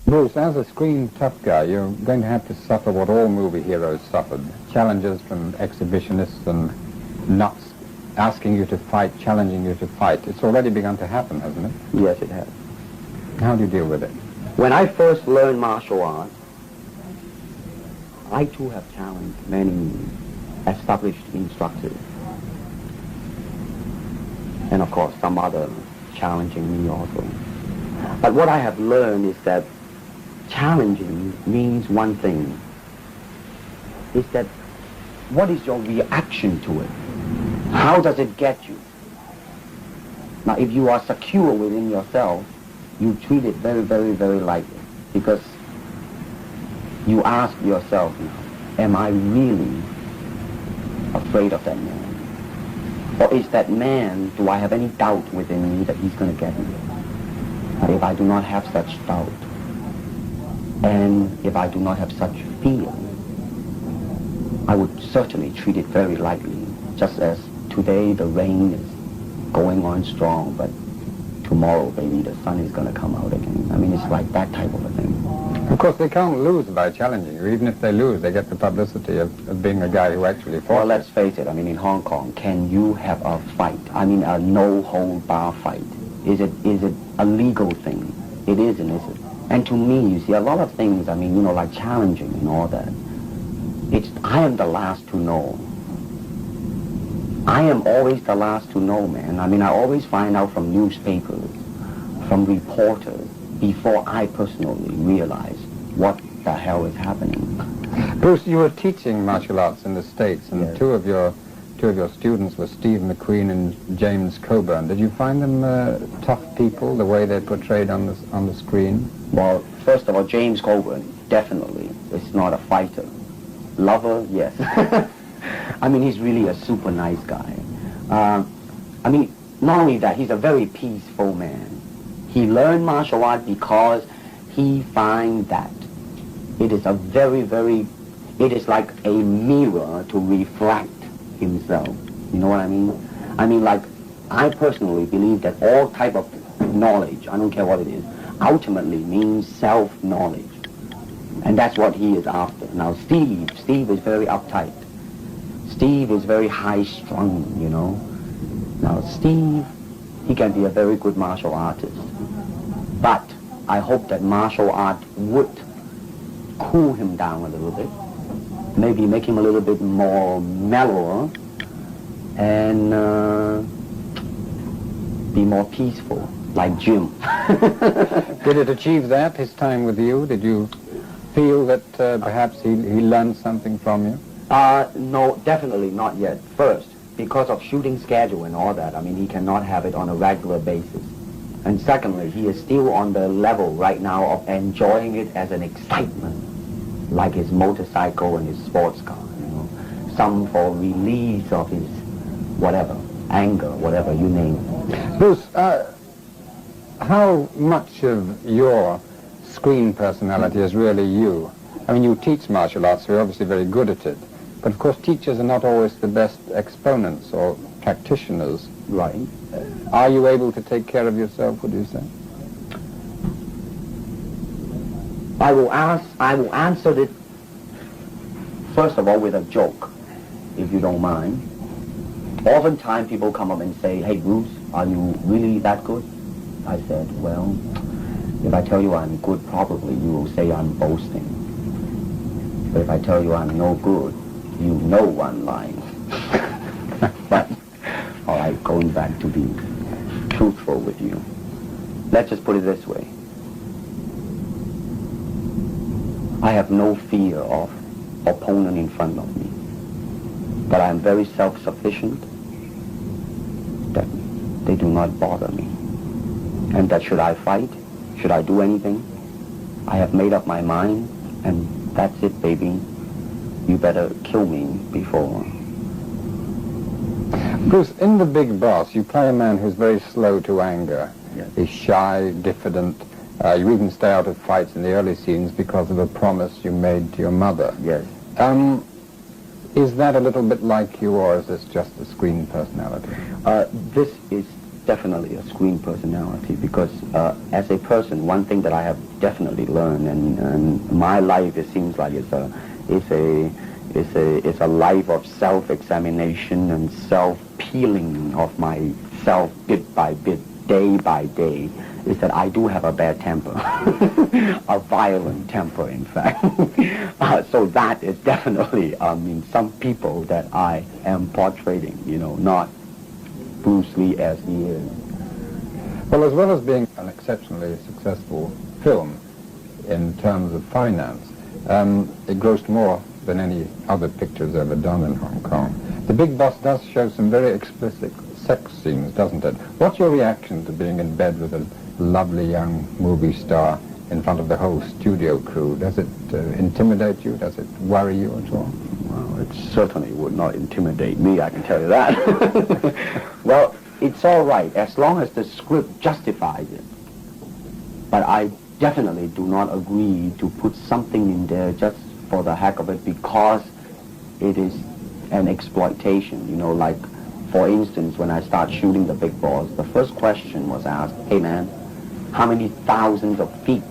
Bruce, as a screen tough guy, you're going to have to suffer what all movie heroes suffered. Challenges from exhibitionists and nuts asking you to fight, challenging you to fight. It's already begun to happen, hasn't it? Yes, it has. How do you deal with it? When I first learned martial arts, I too have challenged many established instructors. And of course, some other challenging me also. But what I have learned is that challenging means one thing, is that what is your reaction to it? How does it get you? Now, if you are secure within yourself, you treat it very, very, very lightly, because you ask yourself, am I really afraid of that man? Or is that man, do I have any doubt within me that he's going to get me? But if I do not have such doubt, and if I do not have such fear, I would certainly treat it very lightly, just as today the rain is going on strong, but tomorrow maybe the sun is going to come out again. I mean, it's like that type of a thing. Of course, they can't lose by challenging you. Even if they lose, they get the publicity of being a guy who actually fought. Well, let's face it, I mean, in Hong Kong, can you have a fight? I mean, a no-hold-bar fight. Is it a legal thing? It isn't, is it? And to me, you see, a lot of things, I mean, like challenging and all that, I am the last to know. I am always the last to know, man. I mean, I always find out from newspapers, from reporters, before I personally realize what the hell is happening. Bruce, you were teaching martial arts in the States, and yes. two of your students were Steve McQueen and James Coburn. Did you find them tough people, the way they're portrayed on the screen? Well, first of all, James Coburn, definitely, is not a fighter. Lover, yes. I mean, he's really a super nice guy. I mean, not only that, he's a very peaceful man. He learned martial art because he finds that it is a very, very, it is like a mirror to reflect himself. You know what I mean? I mean, like, I personally believe that all type of knowledge, I don't care what it is, ultimately means self-knowledge. And that's what he is after. Now, Steve is very uptight. Steve is very high-strung, you know. Now, Steve, he can be a very good martial artist. But I hope that martial art would cool him down a little bit, maybe make him a little bit more mellower, and be more peaceful, like Jim. Did it achieve that, his time with you? Did you feel that perhaps he learned something from you? No, definitely not yet. First, because of shooting schedule and all that, I mean, he cannot have it on a regular basis. And secondly, he is still on the level right now of enjoying it as an excitement, like his motorcycle and his sports car, you know. Some for release of his whatever, anger, whatever, you name it. Bruce, how much of your screen personality is really you? I mean, you teach martial arts, so you're obviously very good at it. But of course, teachers are not always the best exponents or practitioners. Right. Are you able to take care of yourself, would you say? I will answer it, first of all, with a joke, if you don't mind. Oftentimes people come up and say, hey, Bruce, are you really that good? I said, well, if I tell you I'm good, probably you will say I'm boasting. But if I tell you I'm no good, you know I'm lying. But, all right, going back to be truthful with you, let's just put it this way. I have no fear of opponent in front of me, but I am very self-sufficient, that they do not bother me. And that should I fight, should I do anything, I have made up my mind, and that's it, baby. You better kill me before. Bruce, in The Big Boss, you play a man who's very slow to anger. Yes. He's shy, diffident. You even stay out of fights in the early scenes because of a promise you made to your mother. Yes. Is that a little bit like you, or is this just a screen personality? This is definitely a screen personality because as a person, one thing that I have definitely learned, and my life, it seems like it's a life of self-examination and self-peeling of myself bit by bit, day by day, is that I do have a bad temper, a violent temper, in fact. So that is definitely, some people that I am portraying, not Bruce Lee as he is. Well, as well as being an exceptionally successful film in terms of finance, it grossed more than any other pictures ever done in Hong Kong. The Big Boss does show some very explicit sex scenes, doesn't it? What's your reaction to being in bed with a lovely young movie star in front of the whole studio crew? Does it intimidate you? Does it worry you at all? Well, it certainly would not intimidate me, I can tell you that. Well, it's all right as long as the script justifies it. But I definitely do not agree to put something in there just for the heck of it because it is an exploitation, like for instance, when I start shooting The Big Boss, the first question was asked, hey man, how many thousands of feet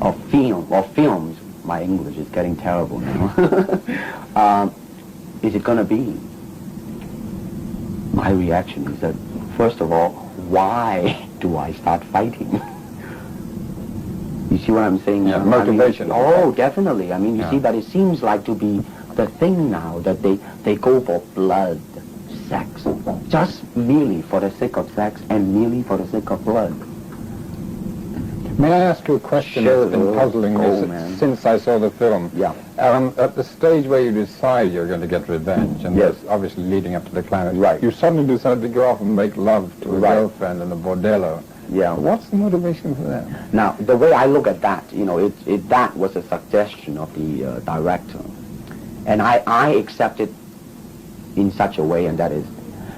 of films, my English is getting terrible now, is it going to be? My reaction is that, first of all, why do I start fighting? You see what I'm saying? Yeah, motivation. Definitely. You see, but it seems like to be the thing now that they go for blood, sex, just merely for the sake of sex and merely for the sake of blood. May I ask you a question that's been puzzling me since I saw the film? Yeah. At the stage where you decide you're going to get revenge, and yes, that's obviously leading up to the climax, right, you suddenly decide to go off and make love to a girlfriend in a bordello. Yeah. What's the motivation for that? Now, the way I look at that, that was a suggestion of the director. And I accept it in such a way, and that is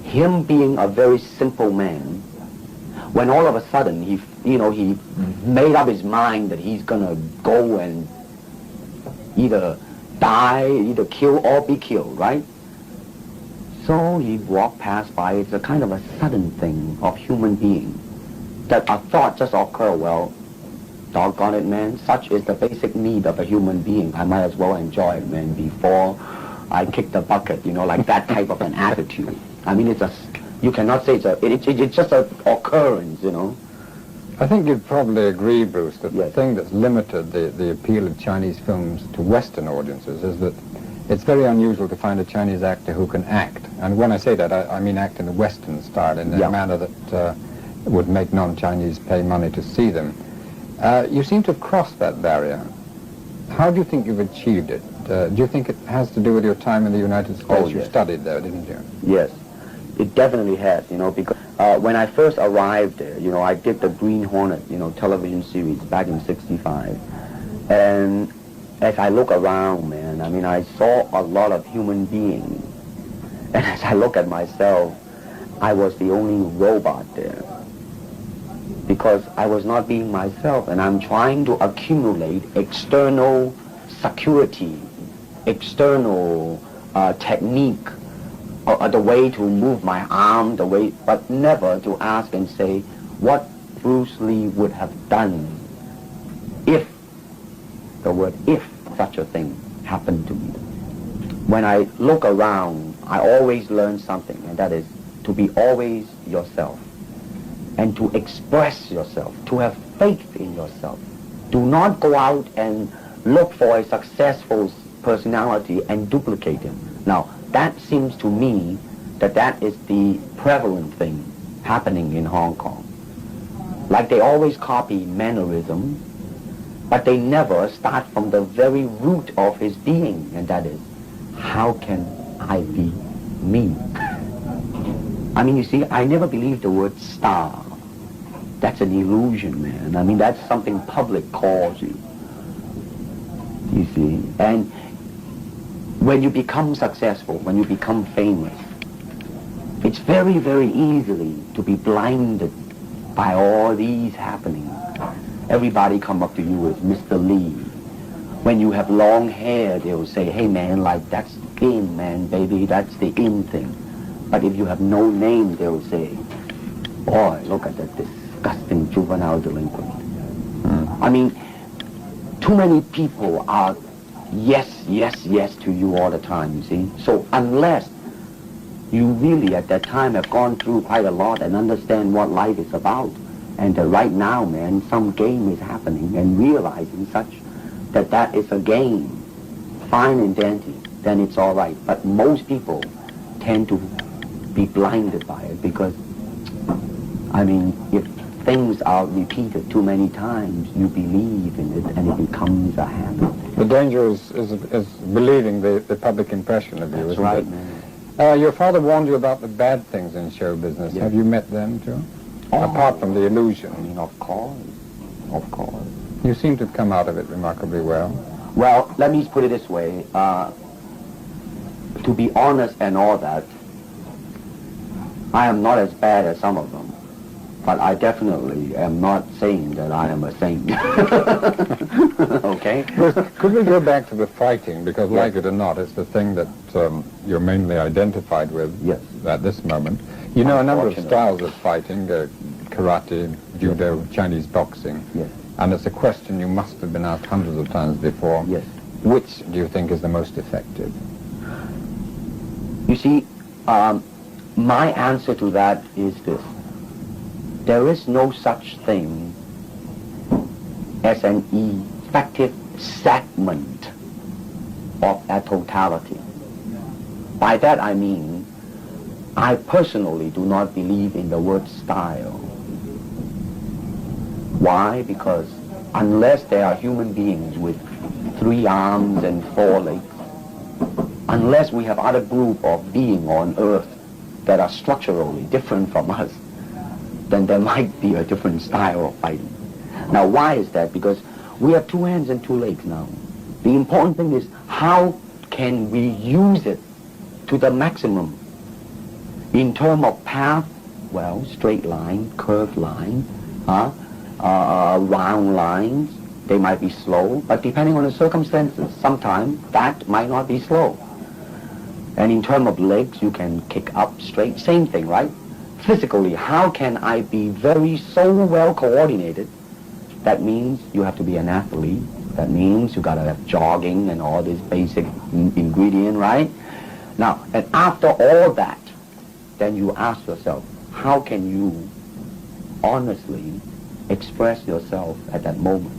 him being a very simple man, when all of a sudden he made up his mind that he's going to go and either die, either kill or be killed, right? So he walked past by. It's a kind of a sudden thing of human being. That a thought just occurred, well, doggone it, man, such is the basic need of a human being. I might as well enjoy it, man, before I kick the bucket, like that type of an attitude. You cannot say it's just an occurrence, I think you'd probably agree, Bruce, that yes, the thing that's limited the appeal of Chinese films to Western audiences is that it's very unusual to find a Chinese actor who can act. And when I say that, I mean act in a Western style, in a manner that would make non-Chinese pay money to see them. You seem to have crossed that barrier. How do you think you've achieved it? Do you think it has to do with your time in the United States? Oh, You yes, studied there, didn't you? Yes, it definitely has, because when I first arrived there, I did the Green Hornet, television series back in '65. And as I look around, man, I saw a lot of human beings. And as I look at myself, I was the only robot there. Because I was not being myself, and I'm trying to accumulate external security, external technique, the way to move my arm, but never to ask and say what Bruce Lee would have done if, the word if, such a thing happened to me. When I look around, I always learn something, and that is to be always yourself. And to express yourself, to have faith in yourself. Do not go out and look for a successful personality and duplicate him. Now, that seems to me that is the prevalent thing happening in Hong Kong. Like they always copy mannerism, but they never start from the very root of his being, and that is, how can I be me? You see, I never believed the word star. That's an illusion, man. That's something public calls you. You see? And when you become successful, when you become famous, it's very, very easily to be blinded by all these happenings. Everybody come up to you as Mr. Lee. When you have long hair, they will say, hey man, that's in, man, baby, that's the in thing. But if you have no name, they will say, Boy, look at that disgusting juvenile delinquent. I mean, too many people are yes, yes, yes to you all the time, you see. So unless you really at that time have gone through quite a lot and understand what life is about, and right now, man, some game is happening, and realizing such that is a game, fine and dandy, then it's all right. But most people tend to be blinded by it because, I mean, if things are repeated too many times, you believe in it and it becomes a habit. The danger is believing the public impression of you, That's isn't right, it? man. Your father warned you about the bad things in show business. Yes. Have you met them too? Oh. Apart from the I illusion. mean, of course. Of course. You seem to have come out of it remarkably well. Well, let me put it this way. To be honest and all that, I am not as bad as some of them. But I definitely am not saying that I am a saint. Okay? Could we go back to the fighting? Because Yes. like it or not, it's the thing that you're mainly identified with Yes. at this moment. You know a number of Unfortunately. styles of fighting, karate, judo, Chinese boxing. Yes. And it's a question you must have been asked hundreds of times before. Yes. Which do you think is the most effective? You see, my answer to that is this. There is no such thing as an effective segment of a totality. By that I mean, I personally do not believe in the word style. Why? Because unless there are human beings with 3 arms and 4 legs, unless we have other group of beings on earth that are structurally different from us, then there might be a different style of fighting. Now, why is that? Because we have 2 hands and 2 legs now. The important thing is how can we use it to the maximum? In terms of path, well, straight line, curved line, round lines, they might be slow, but depending on the circumstances, sometimes that might not be slow. And in terms of legs, you can kick up straight, same thing, right? Physically, how can I be so well coordinated? That means you have to be an athlete. That means you gotta have jogging and all this basic ingredient, right? Now, and after all that, then you ask yourself, how can you honestly express yourself at that moment?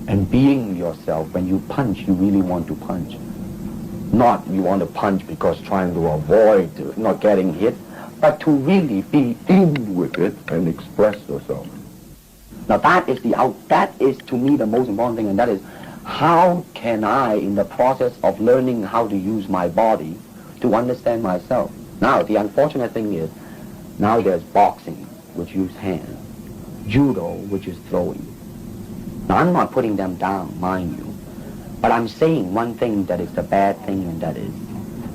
And being yourself, when you punch, you really want to punch. Not you want to punch because trying to avoid not getting hit, but to really be in with it and express yourself. Now that is to me the most important thing, and that is how can I, in the process of learning how to use my body, to understand myself. Now the unfortunate thing is, now there's boxing, which use hands, judo, which is throwing. Now I'm not putting them down, mind you, but I'm saying one thing that is the bad thing, and that is,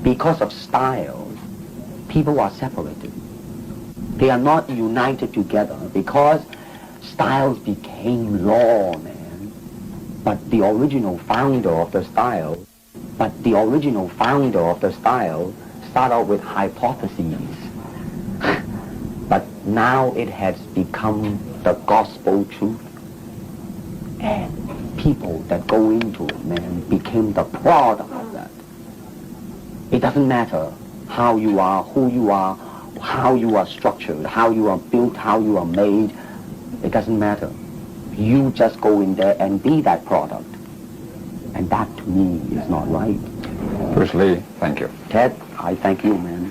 because of styles, people are separated. They are not united together because styles became law, man. But the original founder of the style started out with hypotheses. But now it has become the gospel truth. And people that go into it, man, became the product of that. It doesn't matter how you are, who you are, how you are structured, how you are built, how you are made. It doesn't matter. You just go in there and be that product. And that, to me, is not right. Bruce Lee, thank you. Ted, I thank you, man.